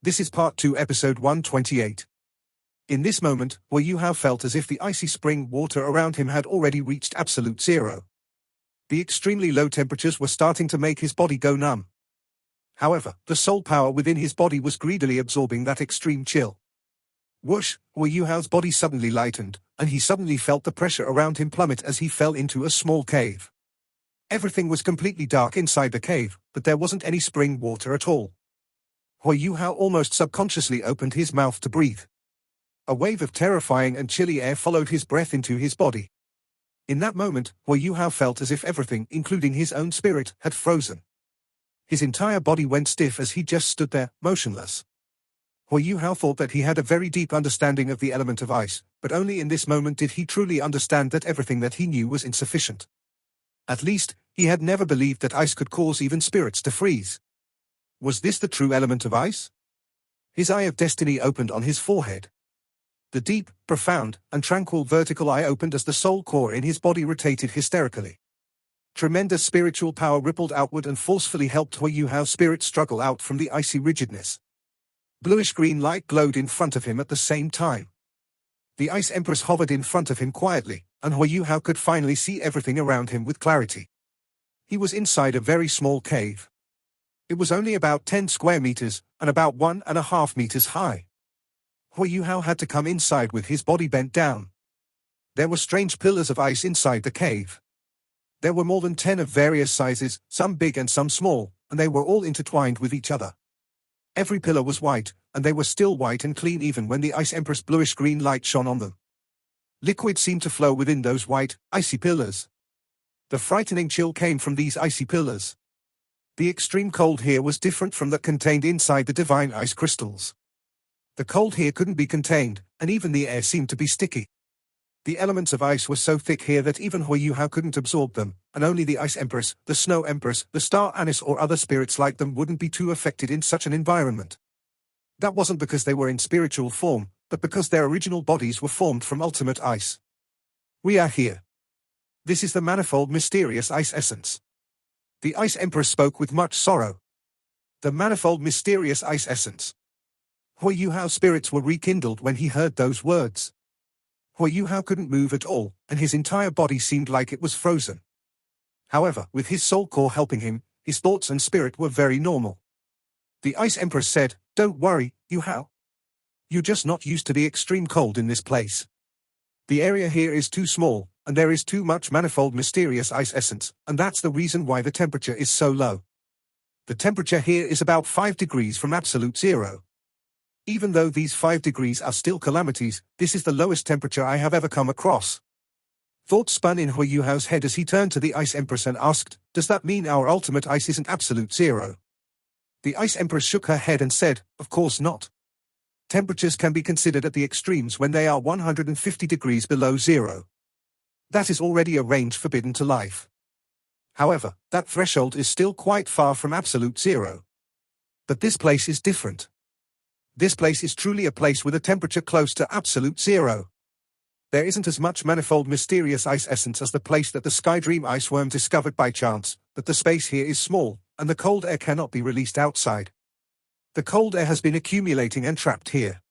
This is Part 2, Episode 128. In this moment, Hui Yuhao felt as if the icy spring water around him had already reached absolute zero. The extremely low temperatures were starting to make his body go numb. However, the soul power within his body was greedily absorbing that extreme chill. Whoosh! Hui Yuhao's body suddenly lightened, and he suddenly felt the pressure around him plummet as he fell into a small cave. Everything was completely dark inside the cave, but there wasn't any spring water at all. Hui Yuhao almost subconsciously opened his mouth to breathe. A wave of terrifying and chilly air followed his breath into his body. In that moment, Hui Yuhao felt as if everything, including his own spirit, had frozen. His entire body went stiff as he just stood there, motionless. Hui Yuhao thought that he had a very deep understanding of the element of ice, but only in this moment did he truly understand that everything that he knew was insufficient. At least, he had never believed that ice could cause even spirits to freeze. Was this the true element of ice? His eye of destiny opened on his forehead. The deep, profound, and tranquil vertical eye opened as the soul core in his body rotated hysterically. Tremendous spiritual power rippled outward and forcefully helped Hui Yuhao's spirit struggle out from the icy rigidness. Bluish-green light glowed in front of him at the same time. The Ice Empress hovered in front of him quietly, and Hui Yuhao could finally see everything around him with clarity. He was inside a very small cave. It was only about 10 square meters, and about 1.5 meters high. Hui Yuhao had to come inside with his body bent down. There were strange pillars of ice inside the cave. There were more than 10 of various sizes, some big and some small, and they were all intertwined with each other. Every pillar was white, and they were still white and clean even when the Ice Empress' bluish-green light shone on them. Liquid seemed to flow within those white, icy pillars. The frightening chill came from these icy pillars. The extreme cold here was different from that contained inside the divine ice crystals. The cold here couldn't be contained, and even the air seemed to be sticky. The elements of ice were so thick here that even Hui Yuhao couldn't absorb them, and only the Ice Empress, the Snow Empress, the Star Anise or other spirits like them wouldn't be too affected in such an environment. That wasn't because they were in spiritual form, but because their original bodies were formed from ultimate ice. We are here. This is the manifold mysterious ice essence. The Ice Empress spoke with much sorrow. The manifold mysterious ice essence. Hui Yuhao's spirits were rekindled when he heard those words. Hui Yuhao couldn't move at all, and his entire body seemed like it was frozen. However, with his soul core helping him, his thoughts and spirit were very normal. The Ice Empress said, "Don't worry, Yuhao. You're just not used to the extreme cold in this place. The area here is too small, and there is too much manifold mysterious ice essence, and that's the reason why the temperature is so low. The temperature here is about 5 degrees from absolute zero. Even though these 5 degrees are still calamities, this is the lowest temperature I have ever come across." Thoughts spun in Hui Yuhao's head as he turned to the Ice Empress and asked, "Does that mean our ultimate ice isn't absolute zero?" The Ice Empress shook her head and said, "Of course not. Temperatures can be considered at the extremes when they are 150 degrees below zero. That is already a range forbidden to life. However, that threshold is still quite far from absolute zero. But this place is different. This place is truly a place with a temperature close to absolute zero. There isn't as much manifold mysterious ice essence as the place that the Skydream iceworm discovered by chance, but the space here is small, and the cold air cannot be released outside. The cold air has been accumulating and trapped here.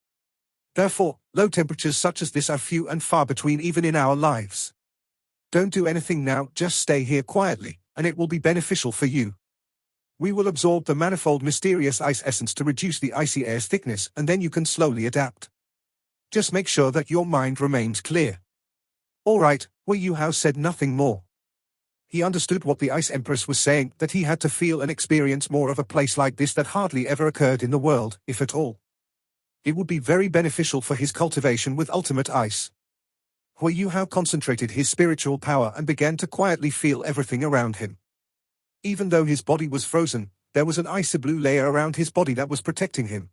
Therefore, low temperatures such as this are few and far between even in our lives. Don't do anything now, just stay here quietly, and it will be beneficial for you. We will absorb the manifold mysterious ice essence to reduce the icy air's thickness, and then you can slowly adapt. Just make sure that your mind remains clear." "All right," Hui Yuhao said nothing more. He understood what the Ice Empress was saying, that he had to feel and experience more of a place like this that hardly ever occurred in the world, if at all. It would be very beneficial for his cultivation with ultimate ice. Hui Yuhao concentrated his spiritual power and began to quietly feel everything around him. Even though his body was frozen, there was an icy blue layer around his body that was protecting him.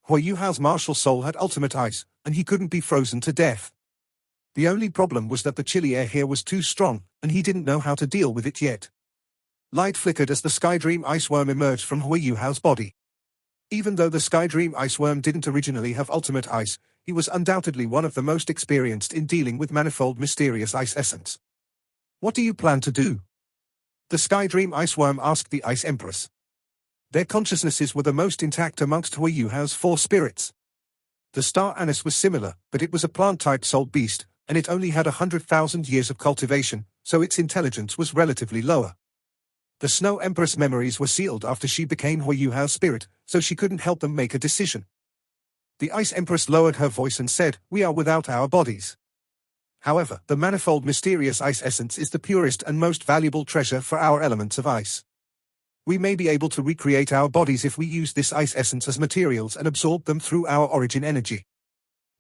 Hui Yuhao's martial soul had ultimate ice, and he couldn't be frozen to death. The only problem was that the chilly air here was too strong, and he didn't know how to deal with it yet. Light flickered as the Skydream iceworm emerged from Hui Yuhao's body. Even though the Skydream iceworm didn't originally have ultimate ice, he was undoubtedly one of the most experienced in dealing with manifold mysterious ice essence. "What do you plan to do?" the Skydream iceworm asked the Ice Empress. Their consciousnesses were the most intact amongst Huayuhao's 4 spirits. The star anise was similar, but it was a plant-type soul beast, and it only had 100,000 years of cultivation, so its intelligence was relatively lower. The Snow Empress' memories were sealed after she became Huayuhao's spirit, so she couldn't help them make a decision. The Ice Empress lowered her voice and said, "We are without our bodies. However, the manifold mysterious ice essence is the purest and most valuable treasure for our elements of ice. We may be able to recreate our bodies if we use this ice essence as materials and absorb them through our origin energy.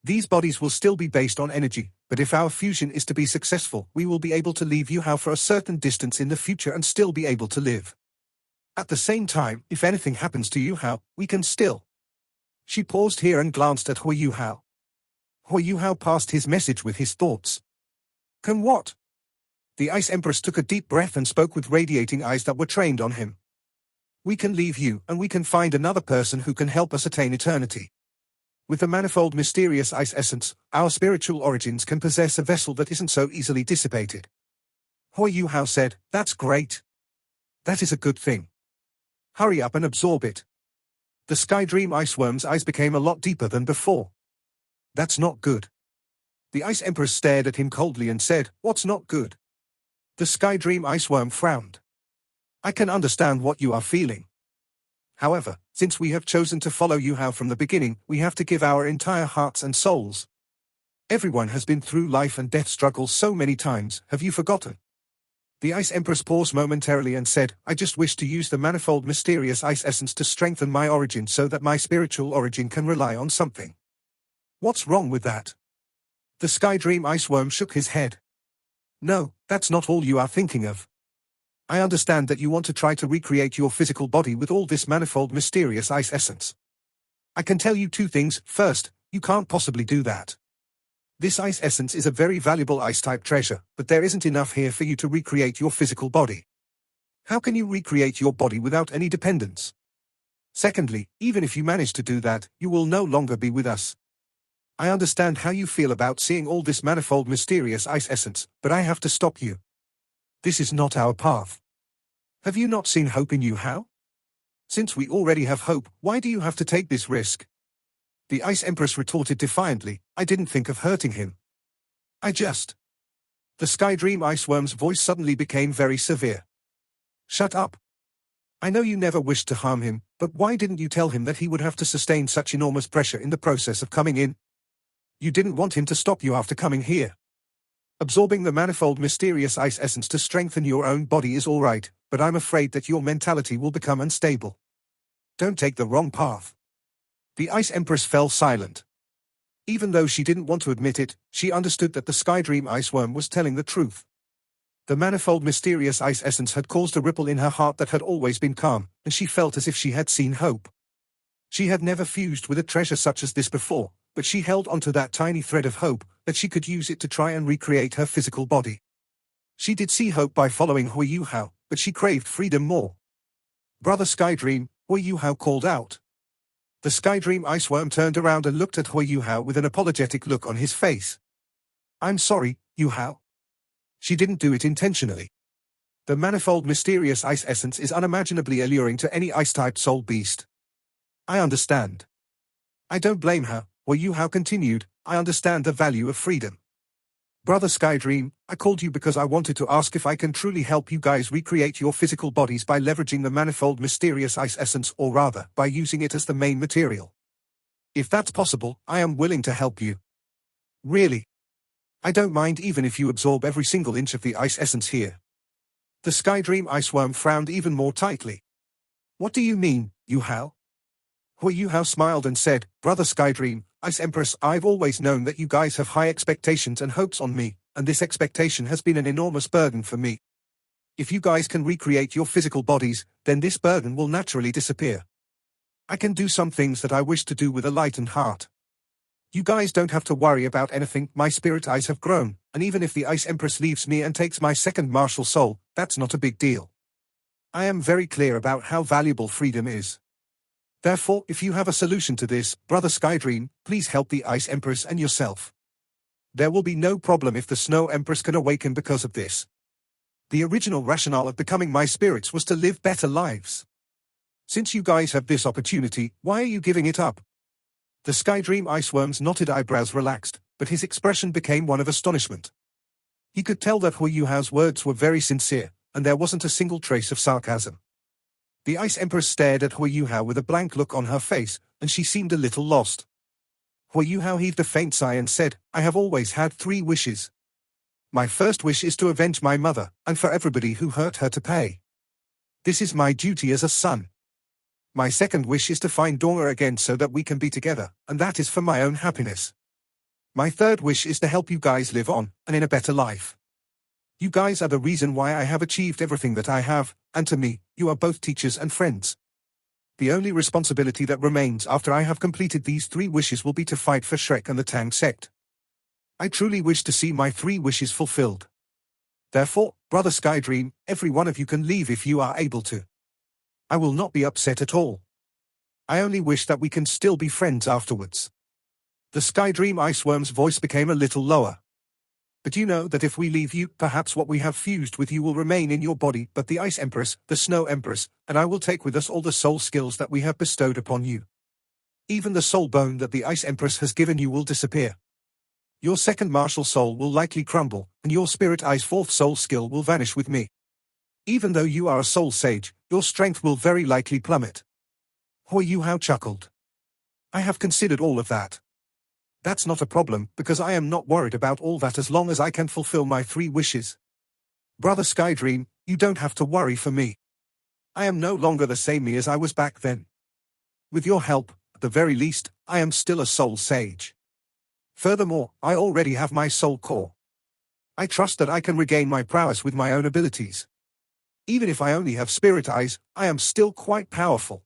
These bodies will still be based on energy, but if our fusion is to be successful, we will be able to leave Yuhao for a certain distance in the future and still be able to live. At the same time, if anything happens to Yuhao, we can still." She paused here and glanced at Huayuhao. Huayuhao passed his message with his thoughts. "Can what?" The Ice Empress took a deep breath and spoke with radiating eyes that were trained on him. "We can leave you, and we can find another person who can help us attain eternity. With the manifold mysterious ice essence, our spiritual origins can possess a vessel that isn't so easily dissipated." Huayuhao said, "That's great. That is a good thing. Hurry up and absorb it." The Sky Dream Iceworm's eyes became a lot deeper than before. "That's not good." The Ice Empress stared at him coldly and said, "What's not good?" The Sky Dream Iceworm frowned. "I can understand what you are feeling. However, since we have chosen to follow Yuhao from the beginning, we have to give our entire hearts and souls. Everyone has been through life and death struggles so many times, have you forgotten?" The Ice Empress paused momentarily and said, "I just wish to use the manifold mysterious ice essence to strengthen my origin so that my spiritual origin can rely on something." "What's wrong with that?" The Sky Dream Iceworm shook his head. "No, that's not all you are thinking of. I understand that you want to try to recreate your physical body with all this manifold mysterious ice essence. I can tell you 2 things. First, you can't possibly do that. This ice essence is a very valuable ice-type treasure, but there isn't enough here for you to recreate your physical body. How can you recreate your body without any dependence? Secondly, even if you manage to do that, you will no longer be with us. I understand how you feel about seeing all this manifold mysterious ice essence, but I have to stop you. This is not our path. Have you not seen hope in Yuhao? Since we already have hope, why do you have to take this risk?" The Ice Empress retorted defiantly, "I didn't think of hurting him. I just..." The Sky Dream Iceworm's voice suddenly became very severe. "Shut up. I know you never wished to harm him, but why didn't you tell him that he would have to sustain such enormous pressure in the process of coming in? You didn't want him to stop you after coming here. Absorbing the manifold mysterious ice essence to strengthen your own body is all right, but I'm afraid that your mentality will become unstable. Don't take the wrong path." The Ice Empress fell silent. Even though she didn't want to admit it, she understood that the Sky Dream Iceworm was telling the truth. The manifold mysterious ice essence had caused a ripple in her heart that had always been calm, and she felt as if she had seen hope. She had never fused with a treasure such as this before, but she held onto that tiny thread of hope, that she could use it to try and recreate her physical body. She did see hope by following Huayuhao, but she craved freedom more. "Brother Sky Dream," Huayuhao called out. The Sky Dream Iceworm turned around and looked at Huayuhao with an apologetic look on his face. "I'm sorry, Yuhao. She didn't do it intentionally. The manifold mysterious ice essence is unimaginably alluring to any ice-type soul beast. I understand. I don't blame her," Huayuhao continued. "I understand the value of freedom. Brother Sky Dream, I called you because I wanted to ask if I can truly help you guys recreate your physical bodies by leveraging the manifold mysterious ice essence, or rather, by using it as the main material. If that's possible, I am willing to help you. Really. I don't mind even if you absorb every single inch of the ice essence here." The Sky Dream Iceworm frowned even more tightly. "What do you mean, Yuhao?" Huayuhao smiled and said, "Brother Sky Dream, Ice Empress, I've always known that you guys have high expectations and hopes on me, and this expectation has been an enormous burden for me. If you guys can recreate your physical bodies, then this burden will naturally disappear. I can do some things that I wish to do with a lightened heart. You guys don't have to worry about anything. My spirit eyes have grown, and even if the Ice Empress leaves me and takes my second martial soul, that's not a big deal. I am very clear about how valuable freedom is. Therefore, if you have a solution to this, Brother Sky Dream, please help the Ice Empress and yourself. There will be no problem if the Snow Empress can awaken because of this. The original rationale of becoming my spirits was to live better lives. Since you guys have this opportunity, why are you giving it up? The Sky Dream Iceworm's knotted eyebrows relaxed, but his expression became one of astonishment. He could tell that Hui Yuhao's words were very sincere, and there wasn't a single trace of sarcasm. The Ice Empress stared at Hui Yuhao with a blank look on her face, and she seemed a little lost. Hui Yuhao heaved a faint sigh and said, I have always had 3 wishes. My first wish is to avenge my mother, and for everybody who hurt her to pay. This is my duty as a son. My second wish is to find Dora again so that we can be together, and that is for my own happiness. My third wish is to help you guys live on, and in a better life. You guys are the reason why I have achieved everything that I have, and to me, you are both teachers and friends. The only responsibility that remains after I have completed these 3 wishes will be to fight for Shrek and the Tang sect. I truly wish to see my 3 wishes fulfilled. Therefore, Brother Skydream, every one of you can leave if you are able to. I will not be upset at all. I only wish that we can still be friends afterwards. The Skydream Iceworm's voice became a little lower. But you know that if we leave you, perhaps what we have fused with you will remain in your body, but the Ice Empress, the Snow Empress, and I will take with us all the soul skills that we have bestowed upon you. Even the soul bone that the Ice Empress has given you will disappear. Your second martial soul will likely crumble, and your Spirit Eye's 4th soul skill will vanish with me. Even though you are a soul sage, your strength will very likely plummet. Hui Yuhao chuckled. I have considered all of that. That's not a problem, because I am not worried about all that as long as I can fulfill my 3 wishes. Brother Skydream, you don't have to worry for me. I am no longer the same me as I was back then. With your help, at the very least, I am still a soul sage. Furthermore, I already have my soul core. I trust that I can regain my prowess with my own abilities. Even if I only have spirit eyes, I am still quite powerful.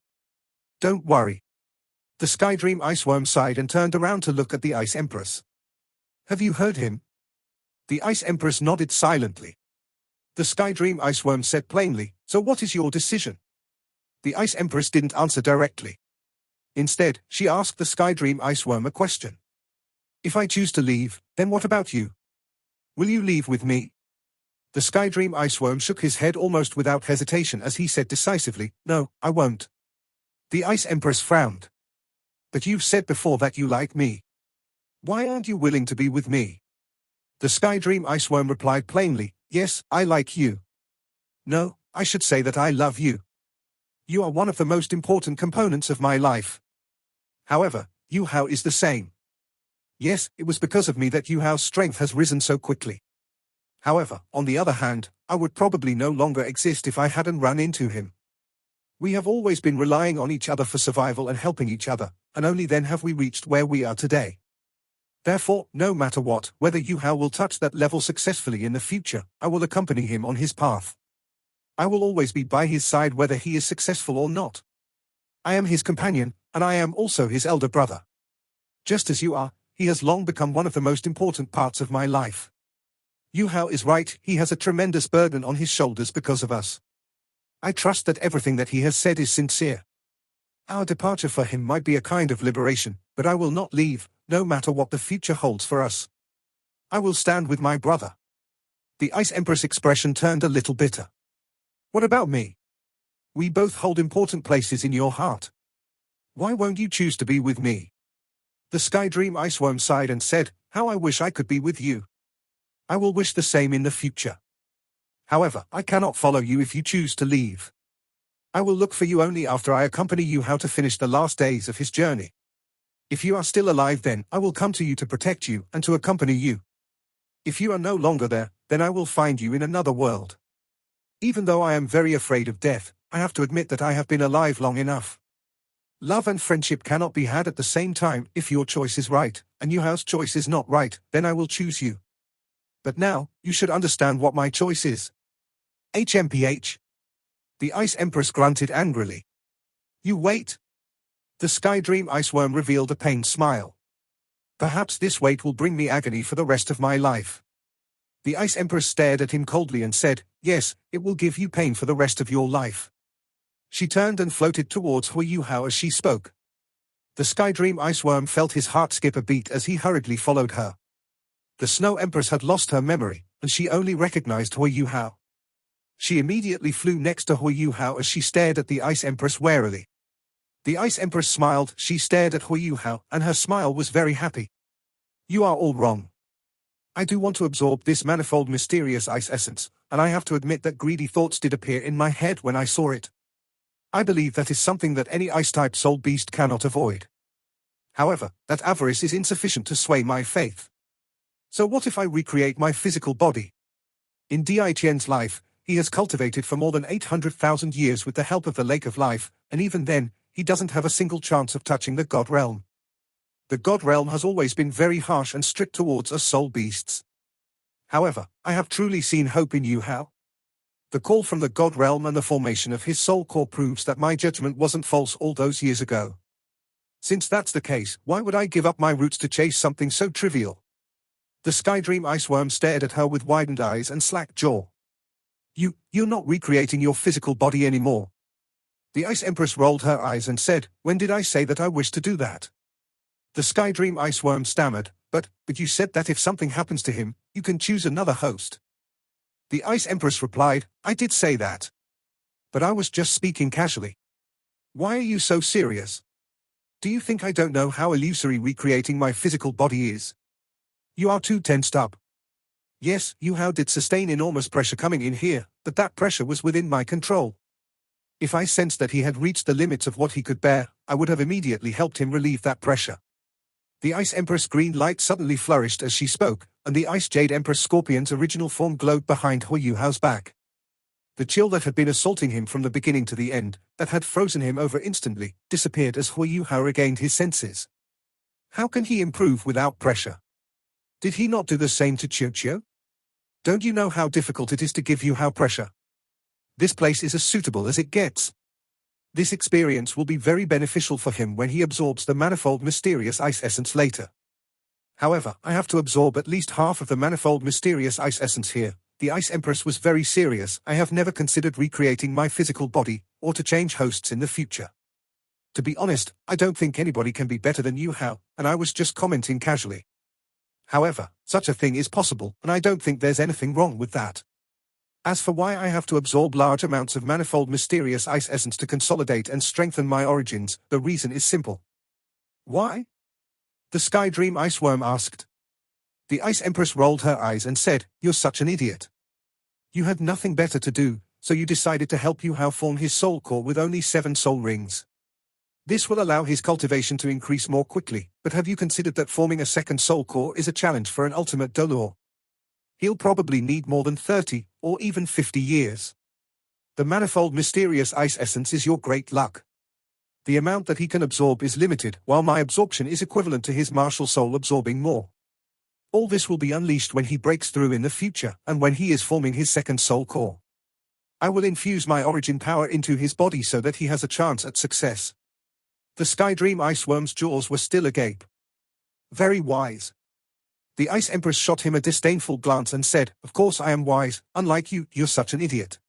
Don't worry. The Skydream Iceworm sighed and turned around to look at the Ice Empress. Have you heard him? The Ice Empress nodded silently. The Skydream Iceworm said plainly, so what is your decision? The Ice Empress didn't answer directly. Instead, she asked the Skydream Iceworm a question. If I choose to leave, then what about you? Will you leave with me? The Skydream Iceworm shook his head almost without hesitation as he said decisively, no, I won't. The Ice Empress frowned. But you've said before that you like me. Why aren't you willing to be with me? The Skydream Iceworm replied plainly, yes, I like you. No, I should say that I love you. You are one of the most important components of my life. However, Yuhao is the same. Yes, it was because of me that Yuhao's strength has risen so quickly. However, on the other hand, I would probably no longer exist if I hadn't run into him. We have always been relying on each other for survival and helping each other, and only then have we reached where we are today. Therefore, no matter what, whether Yuhao will touch that level successfully in the future, I will accompany him on his path. I will always be by his side whether he is successful or not. I am his companion, and I am also his elder brother. Just as you are, he has long become one of the most important parts of my life. Yuhao is right, he has a tremendous burden on his shoulders because of us. I trust that everything that he has said is sincere. Our departure for him might be a kind of liberation, but I will not leave, no matter what the future holds for us. I will stand with my brother. The Ice Empress expression turned a little bitter. What about me? We both hold important places in your heart. Why won't you choose to be with me? The Skydream Iceworm sighed and said, how I wish I could be with you. I will wish the same in the future. However, I cannot follow you if you choose to leave. I will look for you only after I accompany you how to finish the last days of his journey. If you are still alive then, I will come to you to protect you and to accompany you. If you are no longer there, then I will find you in another world. Even though I am very afraid of death, I have to admit that I have been alive long enough. Love and friendship cannot be had at the same time. If your choice is right, and Yuhao's choice is not right, then I will choose you. But now, you should understand what my choice is. HMPH. The Ice Empress grunted angrily. You wait. The Skydream Iceworm revealed a pained smile. Perhaps this wait will bring me agony for the rest of my life. The Ice Empress stared at him coldly and said, yes, it will give you pain for the rest of your life. She turned and floated towards Hui Yuhao as she spoke. The Skydream Iceworm felt his heart skip a beat as he hurriedly followed her. The Snow Empress had lost her memory, and she only recognized Hui Yuhao. She immediately flew next to Hui Hao as she stared at the Ice Empress warily. The Ice Empress smiled, she stared at Hui Hao, and her smile was very happy. You are all wrong. I do want to absorb this manifold mysterious ice essence, and I have to admit that greedy thoughts did appear in my head when I saw it. I believe that is something that any ice-type soul beast cannot avoid. However, that avarice is insufficient to sway my faith. So what if I recreate my physical body? In Di Qian's life, he has cultivated for more than 800,000 years with the help of the Lake of Life, and even then, he doesn't have a single chance of touching the God Realm. The God Realm has always been very harsh and strict towards us soul beasts. However, I have truly seen hope in you, Hao. The call from the God Realm and the formation of his soul core proves that my judgment wasn't false all those years ago. Since that's the case, why would I give up my roots to chase something so trivial? The Sky Dream Iceworm stared at her with widened eyes and slack jaw. You're not recreating your physical body anymore. The Ice Empress rolled her eyes and said, when did I say that I wish to do that? The Sky Dream Iceworm stammered, but you said that if something happens to him, you can choose another host. The Ice Empress replied, I did say that. But I was just speaking casually. Why are you so serious? Do you think I don't know how illusory recreating my physical body is? You are too tensed up. Yes, Hao did sustain enormous pressure coming in here, but that pressure was within my control. If I sensed that he had reached the limits of what he could bear, I would have immediately helped him relieve that pressure. The Ice Empress green light suddenly flourished as she spoke, and the Ice Jade Empress Scorpion's original form glowed behind Hui Hao's back. The chill that had been assaulting him from the beginning to the end, that had frozen him over instantly, disappeared as Hui Hao regained his senses. How can he improve without pressure? Did he not do the same to Qiu? Don't you know how difficult it is to give Hao pressure? This place is as suitable as it gets. This experience will be very beneficial for him when he absorbs the manifold mysterious ice essence later. However, I have to absorb at least half of the manifold mysterious ice essence here. The Ice Empress was very serious. I have never considered recreating my physical body, or to change hosts in the future. To be honest, I don't think anybody can be better than you, Hao, and I was just commenting casually. However, such a thing is possible, and I don't think there's anything wrong with that. As for why I have to absorb large amounts of manifold mysterious ice essence to consolidate and strengthen my origins, the reason is simple. Why? The Sky Dream Iceworm asked. The Ice Empress rolled her eyes and said, you're such an idiot. You had nothing better to do, so you decided to help Hao form his soul core with only 7 soul rings. This will allow his cultivation to increase more quickly, but have you considered that forming a second soul core is a challenge for an ultimate Dolor? He'll probably need more than 30, or even 50 years. The manifold mysterious ice essence is your great luck. The amount that he can absorb is limited, while my absorption is equivalent to his martial soul absorbing more. All this will be unleashed when he breaks through in the future, and when he is forming his second soul core. I will infuse my origin power into his body so that he has a chance at success. The Sky Dream Iceworm's jaws were still agape. Very wise. The Ice Empress shot him a disdainful glance and said, of course I am wise, unlike you, you're such an idiot.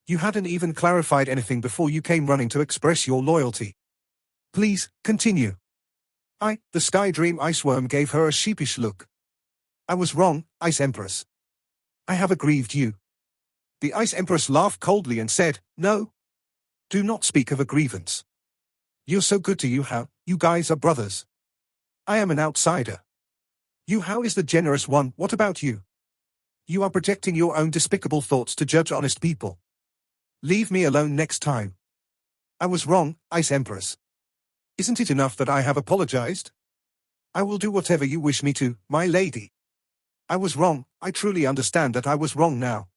You hadn't even clarified anything before you came running to express your loyalty. Please, continue. The Sky Dream Iceworm gave her a sheepish look. I was wrong, Ice Empress. I have aggrieved you. The Ice Empress laughed coldly and said, no. Do not speak of a grievance. You're so good to Hao, you guys are brothers. I am an outsider. Hao is the generous one, what about you? You are projecting your own despicable thoughts to judge honest people. Leave me alone next time. I was wrong, Ice Empress. Isn't it enough that I have apologized? I will do whatever you wish me to, my lady. I was wrong, I truly understand that I was wrong now.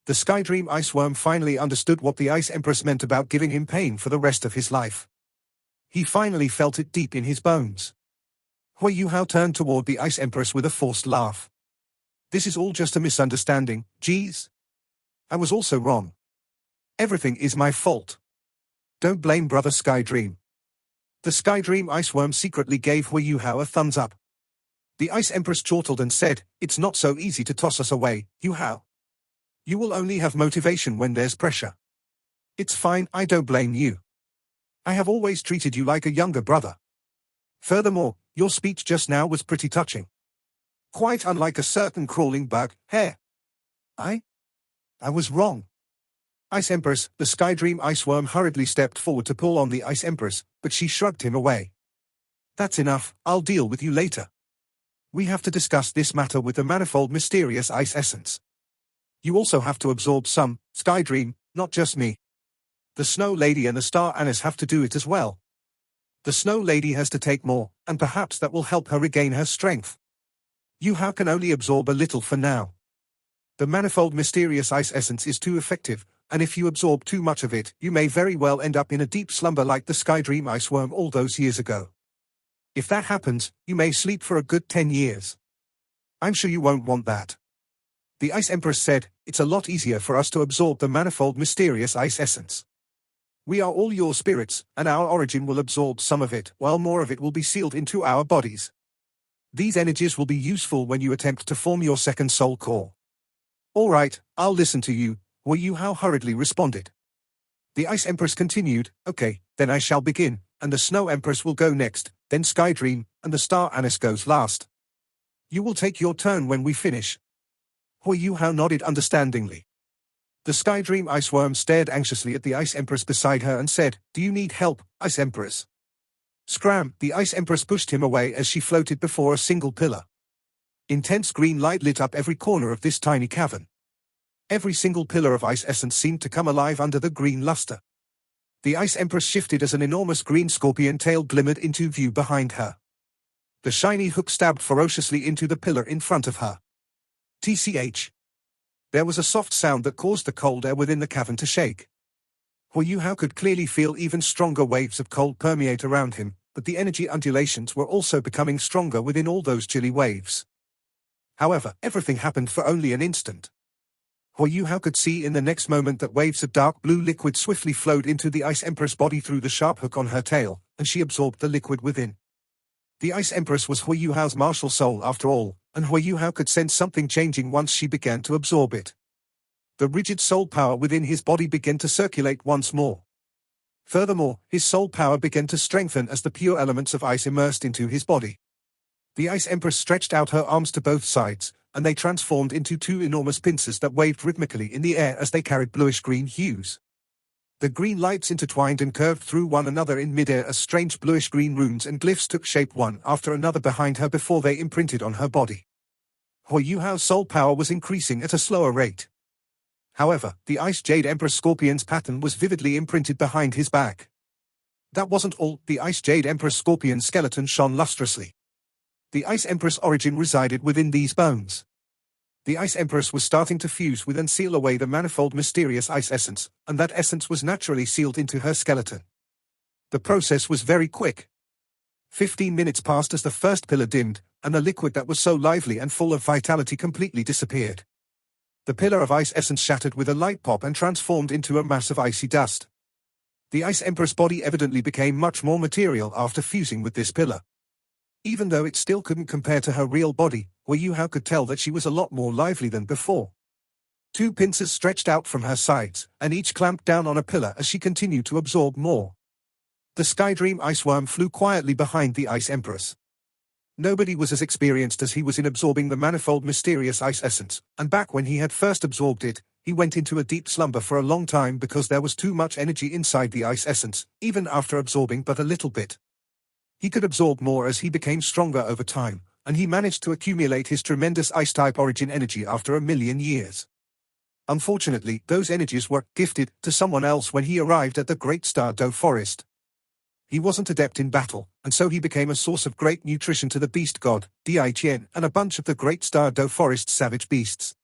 The Sky Dream Iceworm finally understood what the Ice Empress meant about giving him pain for the rest of his life. He finally felt it deep in his bones. Hui Hao turned toward the Ice Empress with a forced laugh. This is all just a misunderstanding, geez. I was also wrong. Everything is my fault. Don't blame Brother Sky Dream. The Sky Dream Iceworm secretly gave Hui Hao a thumbs up. The Ice Empress chortled and said, it's not so easy to toss us away, Hao. You will only have motivation when there's pressure. It's fine, I don't blame you. I have always treated you like a younger brother. Furthermore, your speech just now was pretty touching. Quite unlike a certain crawling bug, heh? I was wrong. Ice Empress, the Sky Dream Ice Worm hurriedly stepped forward to pull on the Ice Empress, but she shrugged him away. That's enough, I'll deal with you later. We have to discuss this matter with the manifold mysterious ice essence. You also have to absorb some, Sky Dream, not just me. The Snow Lady and the Star Anise have to do it as well. The Snow Lady has to take more, and perhaps that will help her regain her strength. You how can only absorb a little for now. The manifold mysterious ice essence is too effective, and if you absorb too much of it, you may very well end up in a deep slumber like the Sky Dream Ice Worm all those years ago. If that happens, you may sleep for a good 10 years. I'm sure you won't want that. The Ice Empress said, it's a lot easier for us to absorb the manifold mysterious ice essence. We are all your spirits, and our origin will absorb some of it, while more of it will be sealed into our bodies. These energies will be useful when you attempt to form your second soul core. All right, I'll listen to you, Wu Yuhao hurriedly responded. The Ice Empress continued, okay, then I shall begin, and the Snow Empress will go next, then Sky Dream, and the Star Anise goes last. You will take your turn when we finish. Wu Yuhao nodded understandingly. The Sky Dream Ice Worm stared anxiously at the Ice Empress beside her and said, do you need help, Ice Empress? Scram! The Ice Empress pushed him away as she floated before a single pillar. Intense green light lit up every corner of this tiny cavern. Every single pillar of ice essence seemed to come alive under the green luster. The Ice Empress shifted as an enormous green scorpion tail glimmered into view behind her. The shiny hook stabbed ferociously into the pillar in front of her. TCH. There was a soft sound that caused the cold air within the cavern to shake. Wu Yuhao could clearly feel even stronger waves of cold permeate around him, but the energy undulations were also becoming stronger within all those chilly waves. However, everything happened for only an instant. Wu Yuhao could see in the next moment that waves of dark blue liquid swiftly flowed into the Ice Empress body through the sharp hook on her tail, and she absorbed the liquid within. The Ice Empress was Wu Yuhao's martial soul after all, and Wu Yuhao could sense something changing once she began to absorb it. The rigid soul power within his body began to circulate once more. Furthermore, his soul power began to strengthen as the pure elements of ice immersed into his body. The Ice Empress stretched out her arms to both sides, and they transformed into two enormous pincers that waved rhythmically in the air as they carried bluish-green hues. The green lights intertwined and curved through one another in midair as strange bluish-green runes and glyphs took shape one after another behind her before they imprinted on her body. Wu Yuhao's soul power was increasing at a slower rate. However, the Ice Jade Emperor Scorpion's pattern was vividly imprinted behind his back. That wasn't all, the Ice Jade Emperor Scorpion's skeleton shone lustrously. The Ice Empress' origin resided within these bones. The Ice Empress was starting to fuse with and seal away the manifold mysterious ice essence, and that essence was naturally sealed into her skeleton. The process was very quick. 15 minutes passed as the first pillar dimmed, and the liquid that was so lively and full of vitality completely disappeared. The pillar of ice essence shattered with a light pop and transformed into a mass of icy dust. The Ice Empress body evidently became much more material after fusing with this pillar. Even though it still couldn't compare to her real body, Wu Yuhao could tell that she was a lot more lively than before. Two pincers stretched out from her sides, and each clamped down on a pillar as she continued to absorb more. The Sky Dream Ice Worm flew quietly behind the Ice Empress. Nobody was as experienced as he was in absorbing the manifold mysterious ice essence, and back when he had first absorbed it, he went into a deep slumber for a long time because there was too much energy inside the ice essence, even after absorbing but a little bit. He could absorb more as he became stronger over time, and he managed to accumulate his tremendous ice-type origin energy after 1,000,000 years. Unfortunately, those energies were gifted to someone else when he arrived at the Great Star Doe Forest. He wasn't adept in battle, and so he became a source of great nutrition to the beast god, Di Qian, and a bunch of the Great Star Doe Forest's savage beasts.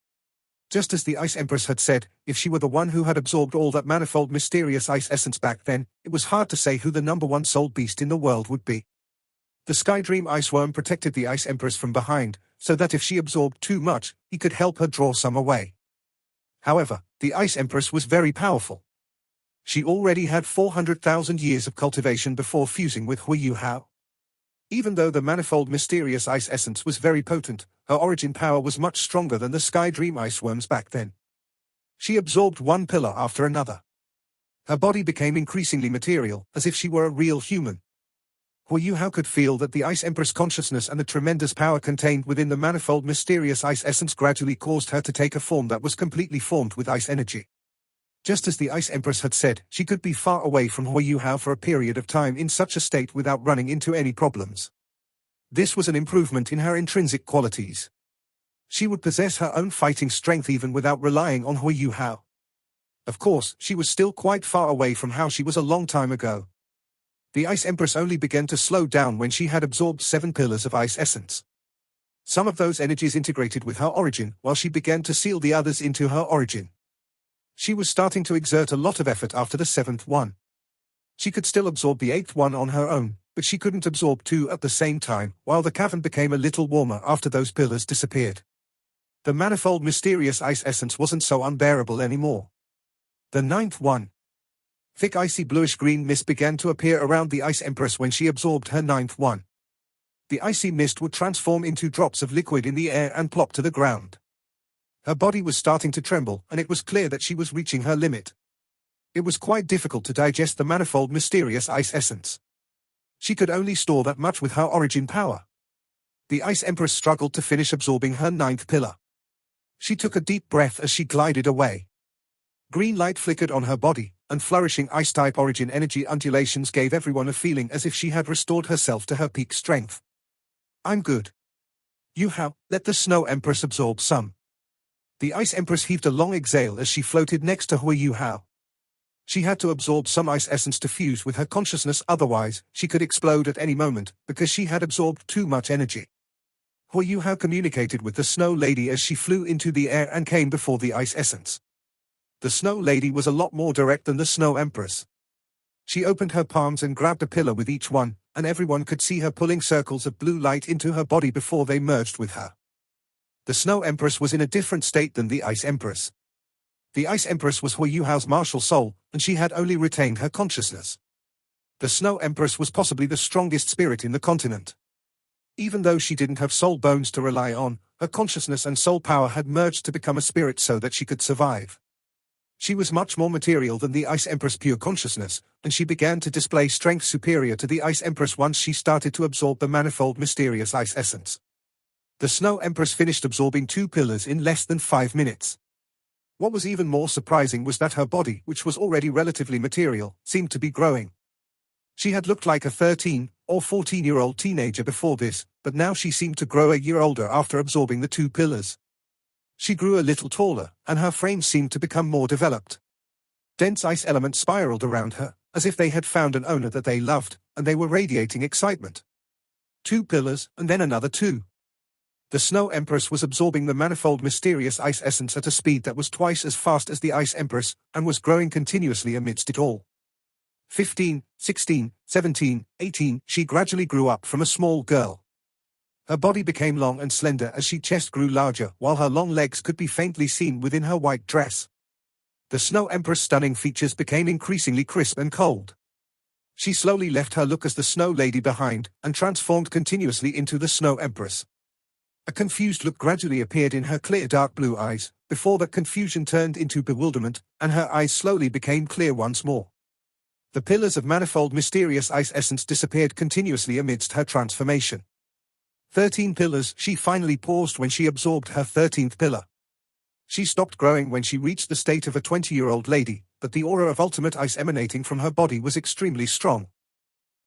Just as the Ice Empress had said, if she were the one who had absorbed all that manifold mysterious ice essence back then, it was hard to say who the #1 soul beast in the world would be. The Sky Dream Ice Worm protected the Ice Empress from behind, so that if she absorbed too much, he could help her draw some away. However, the Ice Empress was very powerful. She already had 400,000 years of cultivation before fusing with Wu Yuhao. Even though the manifold mysterious ice essence was very potent, her origin power was much stronger than the Sky Dream Ice Worm's back then. She absorbed one pillar after another. Her body became increasingly material, as if she were a real human. Hu Yuhao could feel that the Ice Empress consciousness and the tremendous power contained within the manifold mysterious ice essence gradually caused her to take a form that was completely formed with ice energy. Just as the Ice Empress had said, she could be far away from Hu Yuhao for a period of time in such a state without running into any problems. This was an improvement in her intrinsic qualities. She would possess her own fighting strength even without relying on Hu Yuhao. Of course, she was still quite far away from how she was a long time ago. The Ice Empress only began to slow down when she had absorbed 7 pillars of ice essence. Some of those energies integrated with her origin, while she began to seal the others into her origin. She was starting to exert a lot of effort after the 7th one. She could still absorb the 8th one on her own, but she couldn't absorb 2 at the same time, while the cavern became a little warmer after those pillars disappeared. The manifold mysterious ice essence wasn't so unbearable anymore. The 9th one. Thick icy bluish-green mist began to appear around the Ice Empress when she absorbed her 9th one. The icy mist would transform into drops of liquid in the air and plop to the ground. Her body was starting to tremble, and it was clear that she was reaching her limit. It was quite difficult to digest the manifold mysterious ice essence. She could only store that much with her origin power. The Ice Empress struggled to finish absorbing her 9th pillar. She took a deep breath as she glided away. Green light flickered on her body, and flourishing ice-type origin energy undulations gave everyone a feeling as if she had restored herself to her peak strength. I'm good. Yuhao, let the Snow Empress absorb some. The Ice Empress heaved a long exhale as she floated next to Hu Yuhao. She had to absorb some ice essence to fuse with her consciousness, otherwise, she could explode at any moment, because she had absorbed too much energy. Hu Yuhao communicated with the Snow Lady as she flew into the air and came before the ice essence. The Snow Lady was a lot more direct than the Snow Empress. She opened her palms and grabbed a pillar with each one, and everyone could see her pulling circles of blue light into her body before they merged with her. The Snow Empress was in a different state than the Ice Empress. The Ice Empress was Hu Yuhao's martial soul, and she had only retained her consciousness. The Snow Empress was possibly the strongest spirit in the continent. Even though she didn't have soul bones to rely on, her consciousness and soul power had merged to become a spirit so that she could survive. She was much more material than the Ice Empress' pure consciousness, and she began to display strength superior to the Ice Empress once she started to absorb the manifold mysterious ice essence. The Snow Empress finished absorbing 2 pillars in less than 5 minutes. What was even more surprising was that her body, which was already relatively material, seemed to be growing. She had looked like a 13 or 14-year-old teenager before this, but now she seemed to grow a year older after absorbing the 2 pillars. She grew a little taller, and her frame seemed to become more developed. Dense ice elements spiraled around her, as if they had found an owner that they loved, and they were radiating excitement. 2 pillars, and then another 2. The Snow Empress was absorbing the manifold mysterious ice essence at a speed that was twice as fast as the Ice Empress, and was growing continuously amidst it all. 15, 16, 17, 18, she gradually grew up from a small girl. Her body became long and slender as her chest grew larger, while her long legs could be faintly seen within her white dress. The Snow Empress' stunning features became increasingly crisp and cold. She slowly left her look as the Snow Lady behind, and transformed continuously into the Snow Empress. A confused look gradually appeared in her clear dark blue eyes, before that confusion turned into bewilderment, and her eyes slowly became clear once more. The pillars of manifold mysterious ice essence disappeared continuously amidst her transformation. 13 pillars. She finally paused when she absorbed her 13th pillar. She stopped growing when she reached the state of a 20-year-old lady, but the aura of ultimate ice emanating from her body was extremely strong.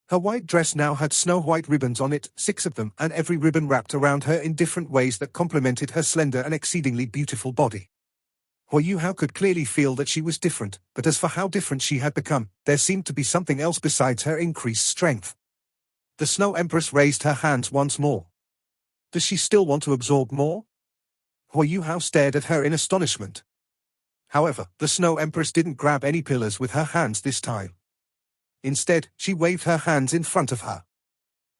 Her white dress now had snow-white ribbons on it, 6 of them, and every ribbon wrapped around her in different ways that complemented her slender and exceedingly beautiful body. Hu Yuhao could clearly feel that she was different, but as for how different she had become, there seemed to be something else besides her increased strength. The Snow Empress raised her hands once more. Does she still want to absorb more? Hu Yuhao stared at her in astonishment. However, the Snow Empress didn't grab any pillars with her hands this time. Instead, she waved her hands in front of her.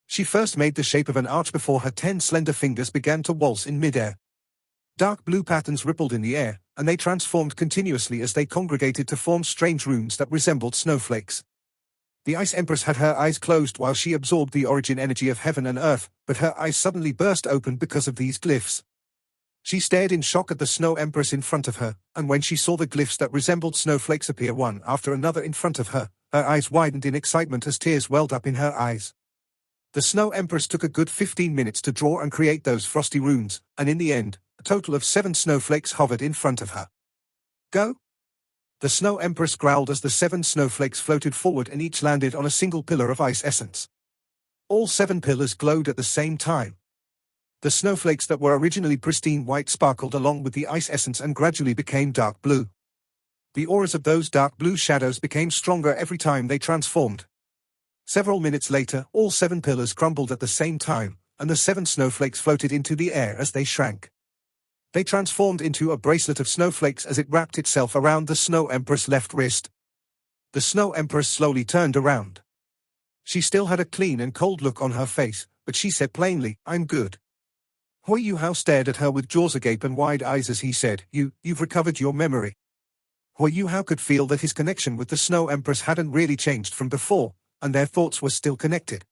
She first made the shape of an arch before her 10 slender fingers began to waltz in midair. Dark blue patterns rippled in the air, and they transformed continuously as they congregated to form strange runes that resembled snowflakes. The Ice Empress had her eyes closed while she absorbed the origin energy of heaven and earth, but her eyes suddenly burst open because of these glyphs. She stared in shock at the Snow Empress in front of her, and when she saw the glyphs that resembled snowflakes appear one after another in front of her, her eyes widened in excitement as tears welled up in her eyes. The Snow Empress took a good 15 minutes to draw and create those frosty runes, and in the end, a total of 7 snowflakes hovered in front of her. Go! The Snow Empress growled as the 7 snowflakes floated forward and each landed on a single pillar of ice essence. All 7 pillars glowed at the same time. The snowflakes that were originally pristine white sparkled along with the ice essence and gradually became dark blue. The auras of those dark blue shadows became stronger every time they transformed. Several minutes later, all 7 pillars crumbled at the same time, and the 7 snowflakes floated into the air as they shrank. They transformed into a bracelet of snowflakes as it wrapped itself around the Snow Empress' left wrist. The Snow Empress slowly turned around. She still had a clean and cold look on her face, but she said plainly, "I'm good." Hui Yuhao stared at her with jaws agape and wide eyes as he said, You've recovered your memory." Hui Yuhao could feel that his connection with the Snow Empress hadn't really changed from before, and their thoughts were still connected.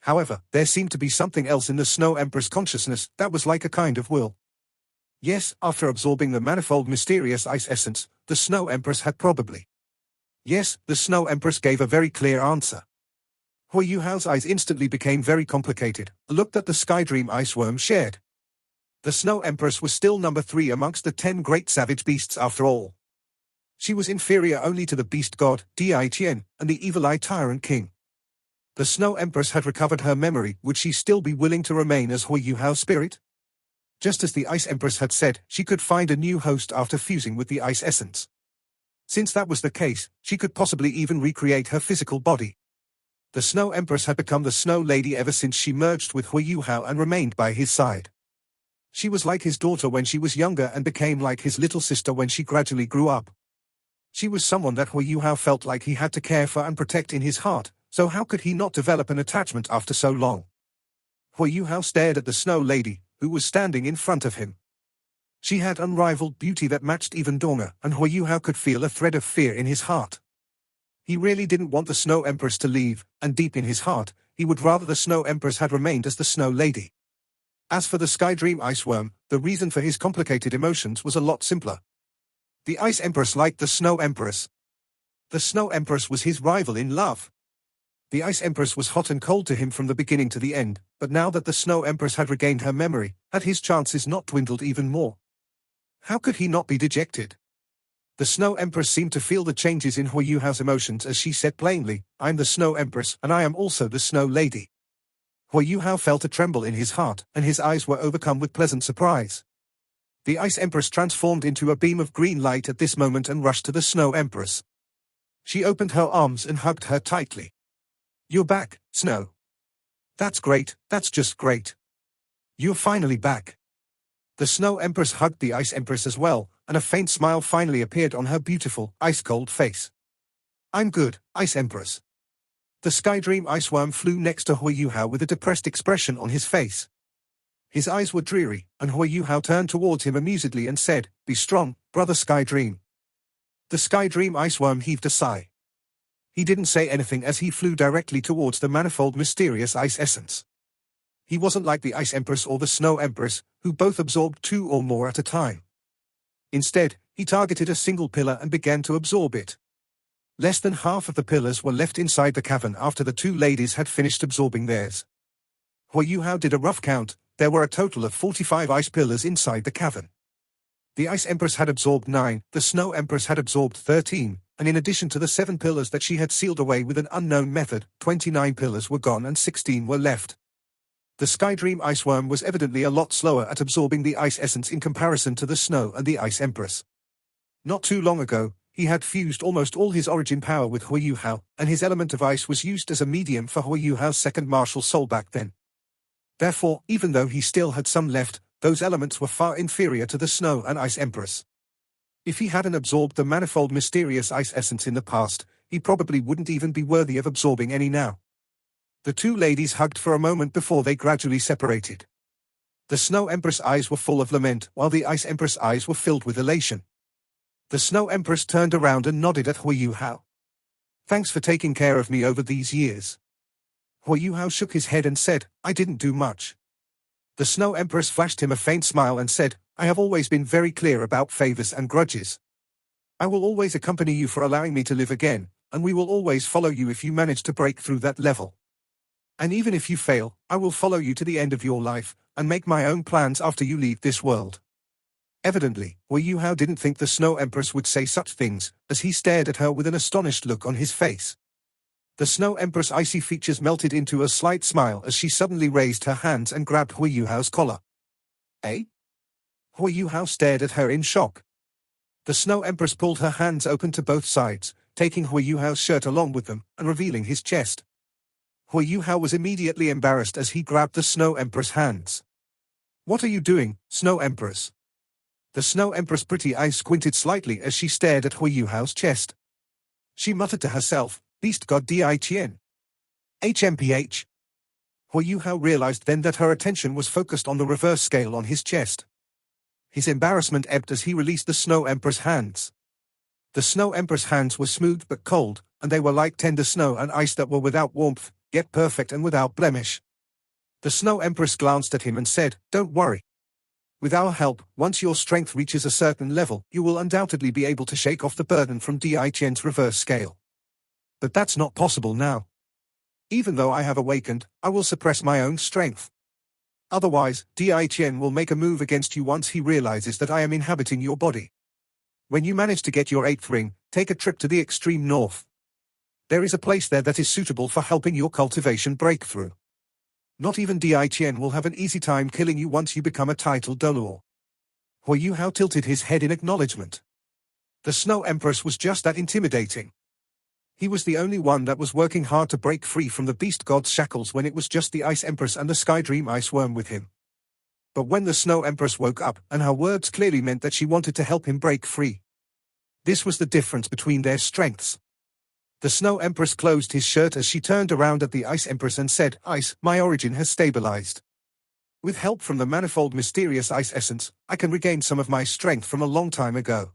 However, there seemed to be something else in the Snow Empress' consciousness that was like a kind of will. Yes, after absorbing the manifold mysterious ice essence, the Snow Empress had probably. Yes, the Snow Empress gave a very clear answer. Hui Yuhao's eyes instantly became very complicated, a look that the Skydream Iceworm shared. The Snow Empress was still number 3 amongst the 10 great savage beasts after all. She was inferior only to the beast god, Dai Qian, and the Evil Eye Tyrant King. The Snow Empress had recovered her memory. Would she still be willing to remain as Hui Yuhao's spirit? Just as the Ice Empress had said, she could find a new host after fusing with the ice essence. Since that was the case, she could possibly even recreate her physical body. The Snow Empress had become the Snow Lady ever since she merged with Hui Yuhao and remained by his side. She was like his daughter when she was younger and became like his little sister when she gradually grew up. She was someone that Hui Yuhao felt like he had to care for and protect in his heart, so how could he not develop an attachment after so long? Hui Yuhao stared at the Snow Lady, who was standing in front of him. She had unrivaled beauty that matched even Donga, and Hui Yuhao could feel a thread of fear in his heart. He really didn't want the Snow Empress to leave, and deep in his heart, he would rather the Snow Empress had remained as the Snow Lady. As for the Skydream Iceworm, the reason for his complicated emotions was a lot simpler. The Ice Empress liked the Snow Empress. The Snow Empress was his rival in love. The Ice Empress was hot and cold to him from the beginning to the end, but now that the Snow Empress had regained her memory, had his chances not dwindled even more? How could he not be dejected? The Snow Empress seemed to feel the changes in Hui Yuhao's emotions as she said plainly, "I'm the Snow Empress, and I am also the Snow Lady." Hui Yuhao felt a tremble in his heart, and his eyes were overcome with pleasant surprise. The Ice Empress transformed into a beam of green light at this moment and rushed to the Snow Empress. She opened her arms and hugged her tightly. "You're back, Snow. That's great, that's just great. You're finally back." The Snow Empress hugged the Ice Empress as well, and a faint smile finally appeared on her beautiful, ice-cold face. "I'm good, Ice Empress." The Skydream Iceworm flew next to Hui Yuhao with a depressed expression on his face. His eyes were dreary, and Hui Yuhao turned towards him amusedly and said, "Be strong, brother Skydream." The Skydream Iceworm heaved a sigh. He didn't say anything as he flew directly towards the manifold mysterious ice essence. He wasn't like the Ice Empress or the Snow Empress, who both absorbed 2 or more at a time. Instead, he targeted a single pillar and began to absorb it. Less than half of the pillars were left inside the cavern after the 2 ladies had finished absorbing theirs. Hui Yuhao did a rough count. There were a total of 45 ice pillars inside the cavern. The Ice Empress had absorbed 9, the Snow Empress had absorbed 13, and in addition to the 7 pillars that she had sealed away with an unknown method, 29 pillars were gone and 16 were left. The Skydream Iceworm was evidently a lot slower at absorbing the ice essence in comparison to the Snow and the Ice Empress. Not too long ago, he had fused almost all his origin power with Hui Yuhao, and his element of ice was used as a medium for Hui Yuhao's second martial soul back then. Therefore, even though he still had some left, those elements were far inferior to the Snow and Ice Empress. If he hadn't absorbed the manifold mysterious ice essence in the past, he probably wouldn't even be worthy of absorbing any now. The 2 ladies hugged for a moment before they gradually separated. The Snow Empress' eyes were full of lament, while the Ice Empress' eyes were filled with elation. The Snow Empress turned around and nodded at Hui Yuhao. "Thanks for taking care of me over these years." Hui Yuhao shook his head and said, "I didn't do much." The Snow Empress flashed him a faint smile and said, "I have always been very clear about favors and grudges. I will always accompany you for allowing me to live again, and we will always follow you if you manage to break through that level." And even if you fail, I will follow you to the end of your life, and make my own plans after you leave this world. Evidently, Hui Yuhao didn't think the Snow Empress would say such things, as he stared at her with an astonished look on his face. The Snow Empress' icy features melted into a slight smile as she suddenly raised her hands and grabbed Hui Yuhao's collar. Eh? Hui Yuhao stared at her in shock. The Snow Empress pulled her hands open to both sides, taking Hui Yuhao's shirt along with them, and revealing his chest. Hui Yuhao was immediately embarrassed as he grabbed the Snow Empress' hands. What are you doing, Snow Empress? The Snow Empress' pretty eyes squinted slightly as she stared at Hui Yuhao's chest. She muttered to herself, Beast God Di Qian. HMPH. Hui Yuhao realized then that her attention was focused on the reverse scale on his chest. His embarrassment ebbed as he released the Snow Empress' hands. The Snow Empress' hands were smooth but cold, and they were like tender snow and ice that were without warmth, yet perfect and without blemish. The Snow Empress glanced at him and said, Don't worry. With our help, once your strength reaches a certain level, you will undoubtedly be able to shake off the burden from Di Qian's reverse scale. But that's not possible now. Even though I have awakened, I will suppress my own strength. Otherwise, Di Qian will make a move against you once he realizes that I am inhabiting your body. When you manage to get your 8th ring, take a trip to the extreme north. There is a place there that is suitable for helping your cultivation breakthrough. Not even Di Qian will have an easy time killing you once you become a titled Doluo. Hui Yuhao tilted his head in acknowledgement. The Snow Empress was just that intimidating. He was the only one that was working hard to break free from the Beast God's shackles when it was just the Ice Empress and the Sky Dream Ice Worm with him. But when the Snow Empress woke up, and her words clearly meant that she wanted to help him break free. This was the difference between their strengths. The Snow Empress closed his shirt as she turned around at the Ice Empress and said, Ice, my origin has stabilized. With help from the manifold mysterious ice essence, I can regain some of my strength from a long time ago.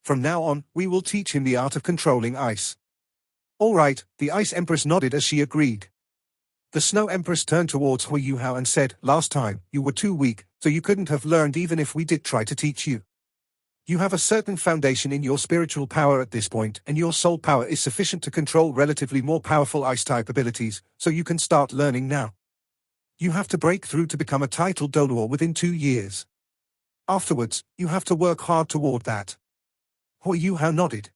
From now on, we will teach him the art of controlling ice. All right, the Ice Empress nodded as she agreed. The Snow Empress turned towards Hui Yuhao and said, Last time, you were too weak, so you couldn't have learned even if we did try to teach you. You have a certain foundation in your spiritual power at this point, and your soul power is sufficient to control relatively more powerful ice-type abilities, so you can start learning now. You have to break through to become a titled Doluo within 2 years. Afterwards, you have to work hard toward that. Hui Yuhao nodded.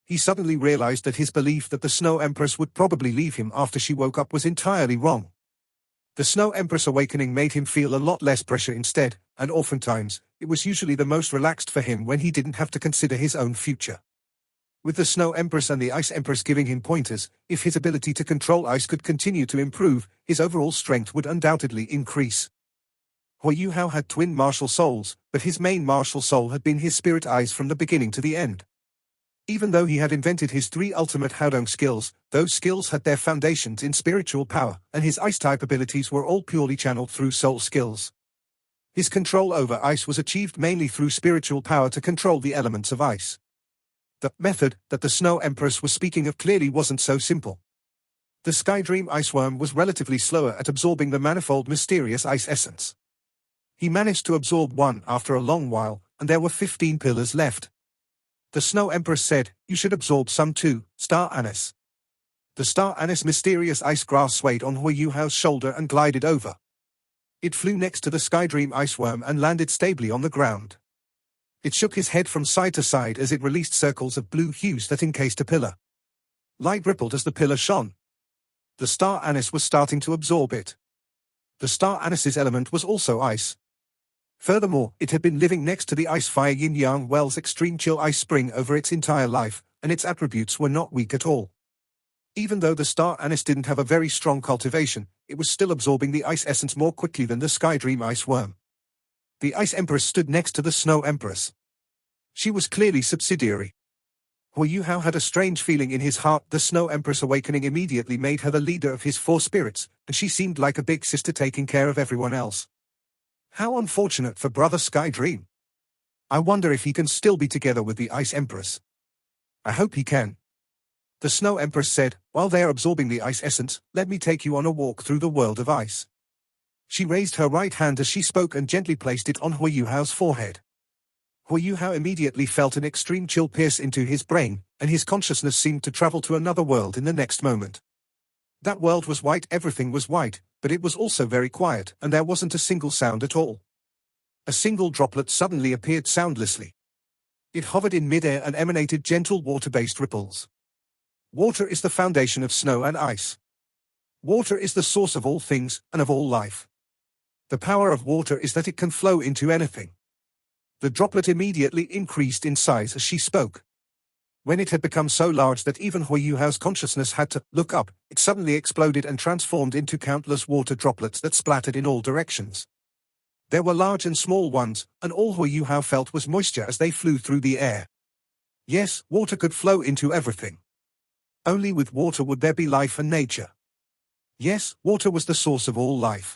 He suddenly realized that his belief that the Snow Empress would probably leave him after she woke up was entirely wrong. The Snow Empress awakening made him feel a lot less pressure instead, and oftentimes, it was usually the most relaxed for him when he didn't have to consider his own future. With the Snow Empress and the Ice Empress giving him pointers, if his ability to control ice could continue to improve, his overall strength would undoubtedly increase. Hui Yuhao had twin martial souls, but his main martial soul had been his spirit eyes from the beginning to the end. Even though he had invented his 3 ultimate Haodong skills, those skills had their foundations in spiritual power, and his ice-type abilities were all purely channeled through soul skills. His control over ice was achieved mainly through spiritual power to control the elements of ice. The method that the Snow Empress was speaking of clearly wasn't so simple. The Sky Dream Ice Worm was relatively slower at absorbing the manifold mysterious ice essence. He managed to absorb 1 after a long while, and there were 15 pillars left. The Snow Empress said, You should absorb some too, Star Anise. The Star Anise mysterious ice grass swayed on Hui Yuhao's shoulder and glided over. It flew next to the Sky Dream Ice Worm and landed stably on the ground. It shook his head from side to side as it released circles of blue hues that encased a pillar. Light rippled as the pillar shone. The Star Anise was starting to absorb it. The Star Anise's element was also ice. Furthermore, it had been living next to the Ice Fire Yin-Yang Well's extreme chill ice spring over its entire life, and its attributes were not weak at all. Even though the Star Anise didn't have a very strong cultivation, it was still absorbing the ice essence more quickly than the Sky Dream Ice Worm. The Ice Empress stood next to the Snow Empress. She was clearly subsidiary. Hui Yuhao had a strange feeling in his heart. The Snow Empress awakening immediately made her the leader of his 4 spirits, and she seemed like a big sister taking care of everyone else. How unfortunate for Brother Sky Dream. I wonder if he can still be together with the Ice Empress. I hope he can. The Snow Empress said, While they are absorbing the ice essence, let me take you on a walk through the world of ice. She raised her right hand as she spoke and gently placed it on Hui Yuhao's forehead. Hui Yuhao immediately felt an extreme chill pierce into his brain, and his consciousness seemed to travel to another world in the next moment. That world was white, everything was white, but it was also very quiet, and there wasn't a single sound at all. A single droplet suddenly appeared soundlessly. It hovered in midair and emanated gentle water-based ripples. Water is the foundation of snow and ice. Water is the source of all things, and of all life. The power of water is that it can flow into anything. The droplet immediately increased in size as she spoke. When it had become so large that even Huiyuhao's consciousness had to look up, it suddenly exploded and transformed into countless water droplets that splattered in all directions. There were large and small ones, and all Huiyuhao felt was moisture as they flew through the air. Yes, water could flow into everything. Only with water would there be life and nature. Yes, water was the source of all life.